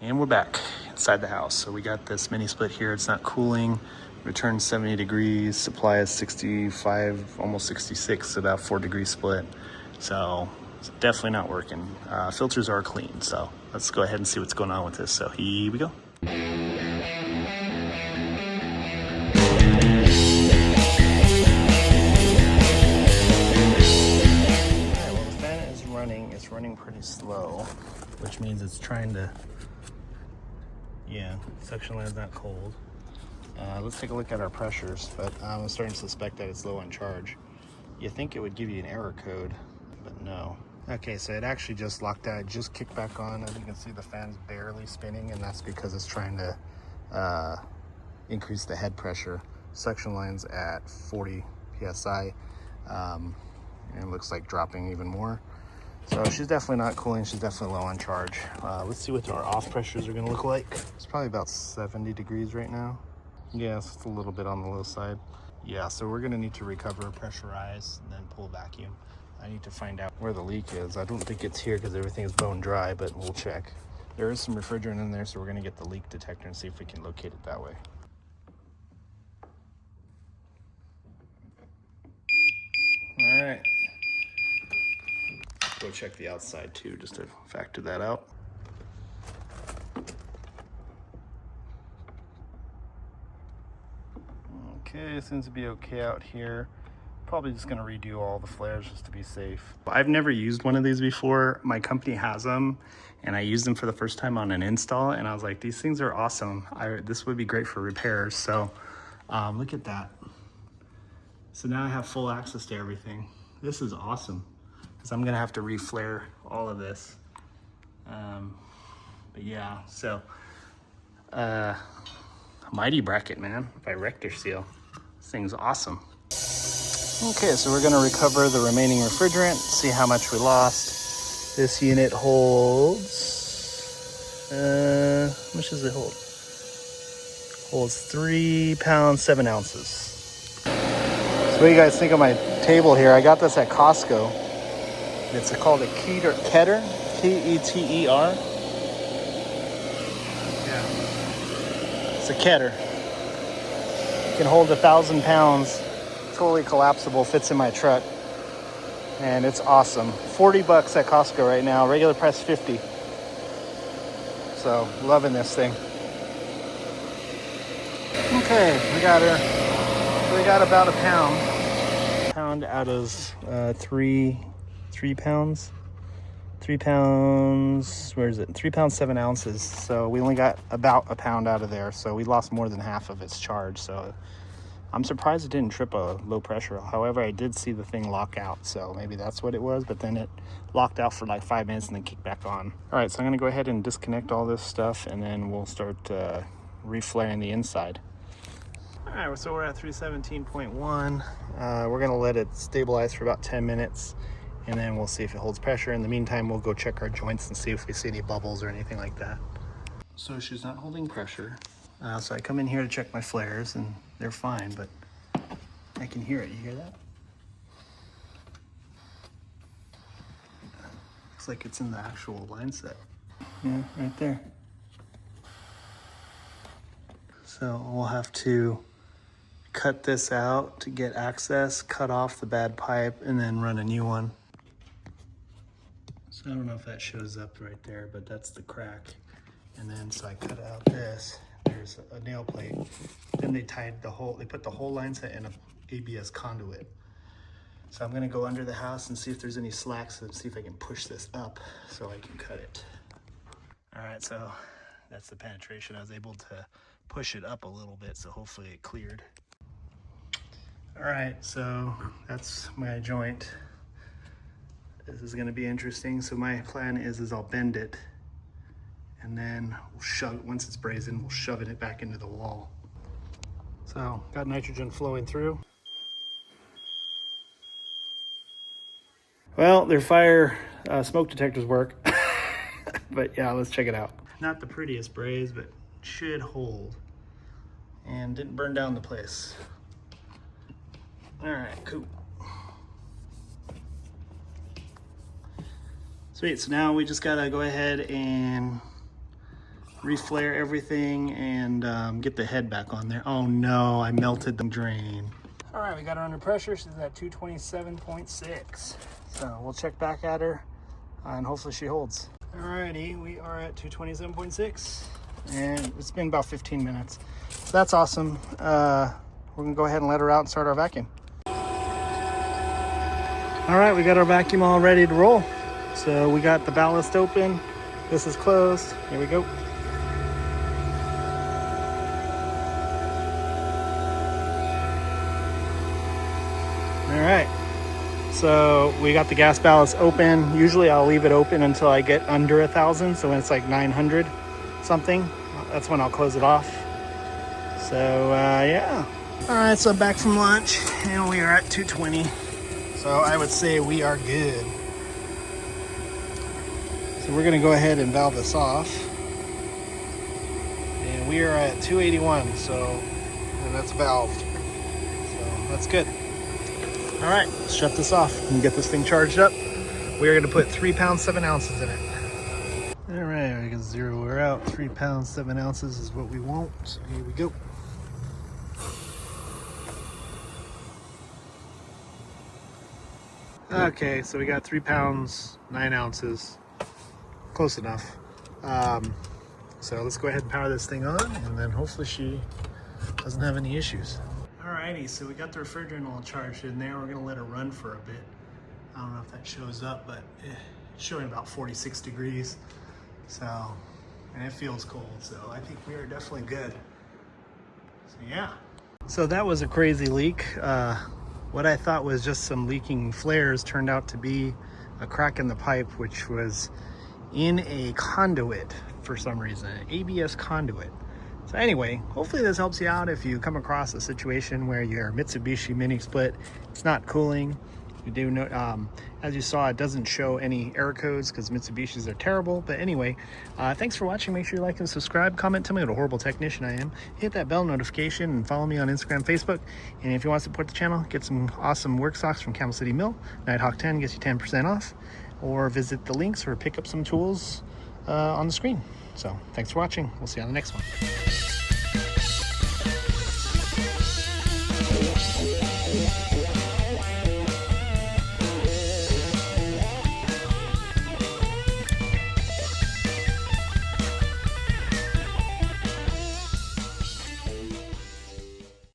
And we're back inside the house. So we got this mini split here. It's not cooling. Return 70 degrees. Supply is 65, almost 66, about 4-degree split. So it's definitely not working. Filters are clean. So let's go ahead and see what's going on with this. So here we go. It's running pretty slow, which means it's trying to, suction line's not cold. Let's take a look at our pressures, but I'm starting to suspect that it's low on charge. You think it would give you an error code, but no. Okay, so it actually just locked out. It just kicked back on. As you can see, the fan's barely spinning, and that's because it's trying to increase the head pressure. Suction line's at 40 psi, and it looks like dropping even more. So she's definitely not cooling. She's definitely low on charge. Let's see what our off pressures are going to look like. It's probably about 70 degrees right now. Yeah, it's a little bit on the low side. Yeah, so we're going to need to recover, pressurize, and then pull vacuum. I need to find out where the leak is. I don't think it's here because everything is bone dry, but we'll check. There is some refrigerant in there, so we're going to get the leak detector and see if we can locate it that way. All right. Go check the outside too, just to factor that out. Okay, seems to be okay out here. Probably just gonna redo all the flares just to be safe. I've never used one of these before. My company has them, and I used them for the first time on an install, and I was like, these things are awesome. This would be great for repairs. So look at that. So now I have full access to everything. This is awesome, because I'm gonna have to reflare all of this. But yeah, so mighty bracket, man, by Rector Seal. This thing's awesome. Okay, so we're gonna recover the remaining refrigerant, see how much we lost. This unit holds, how much does it hold? Holds 3 pounds, 7 ounces. So what do you guys think of my table here? I got this at Costco. It's called a Keter, Keter. Yeah. It's a Keter. It can hold 1,000 pounds. Totally collapsible, fits in my truck. And it's awesome. 40 bucks at Costco right now. Regular price 50. So, loving this thing. Okay, we got about a pound out of 3 pounds. 3 pounds, where is it? 3 pounds, 7 ounces. So we only got about a pound out of there. So we lost more than half of its charge. So I'm surprised it didn't trip a low pressure. However, I did see the thing lock out. So maybe that's what it was. But then it locked out for like 5 minutes and then kicked back on. All right, so I'm going to go ahead and disconnect all this stuff. And then we'll start reflaring the inside. All right, so we're at 317.1. We're going to let it stabilize for about 10 minutes. And then we'll see if it holds pressure. In the meantime, we'll go check our joints and see if we see any bubbles or anything like that. So she's not holding pressure. So I come in here to check my flares, and they're fine, but I can hear it. You hear that? Looks like it's in the actual line set. Yeah, right there. So we'll have to cut this out to get access, cut off the bad pipe, and then run a new one. So I don't know if that shows up right there, but that's the crack. And then, so I cut out this, there's a nail plate. Then they tied they put the whole line set in a ABS conduit. So I'm gonna go under the house and see if there's any slacks and see if I can push this up so I can cut it. All right, so that's the penetration. I was able to push it up a little bit, so hopefully it cleared. All right, so that's my joint. This is gonna be interesting. So my plan is I'll bend it and then we'll shove it, once it's brazen, we'll shove it back into the wall. So got nitrogen flowing through. Well, their fire smoke detectors work, but yeah, let's check it out. Not the prettiest braze, but should hold and didn't burn down the place. All right, cool. Sweet, so now we just gotta go ahead and reflare everything and get the head back on there. Oh no, I melted the drain. All right, we got her under pressure. She's at 227.6. So we'll check back at her and hopefully she holds. All righty, we are at 227.6 and it's been about 15 minutes. So that's awesome. We're gonna go ahead and let her out and start our vacuum. All right, we got our vacuum all ready to roll. So we got the ballast open. This is closed. Here we go. All right, so we got the gas ballast open. Usually I'll leave it open until I get under 1,000. So when it's like 900 something, that's when I'll close it off. So yeah. All right, so back from lunch and we are at 220. So I would say we are good. So we're gonna go ahead and valve this off. And we are at 281, and that's valved. So that's good. All right, let's shut this off and get this thing charged up. We are gonna put 3 pounds, 7 ounces in it. All right, we can zero her out. 3 pounds, 7 ounces is what we want. So here we go. Okay, so we got 3 pounds, 9 ounces. Close enough. So let's go ahead and power this thing on and then hopefully she doesn't have any issues. Alrighty, so we got the refrigerant all charged in there. We're gonna let it run for a bit. I don't know if that shows up, but it's showing about 46 degrees. So, and it feels cold. So I think we are definitely good. So yeah. So that was a crazy leak. What I thought was just some leaking flares turned out to be a crack in the pipe, which was in a conduit for some reason, an ABS conduit. So anyway, hopefully this helps you out if you come across a situation where your Mitsubishi mini split, it's not cooling. You do know, as you saw, it doesn't show any error codes because Mitsubishis are terrible. But anyway, thanks for watching. Make sure you like and subscribe. Comment, tell me what a horrible technician I am. Hit that bell notification and follow me on Instagram, Facebook. And if you want to support the channel, get some awesome work socks from Camel City Mill. Nighthawk 10 gets you 10% off. Or visit the links or pick up some tools on the screen. So thanks for watching. We'll see you on the next one.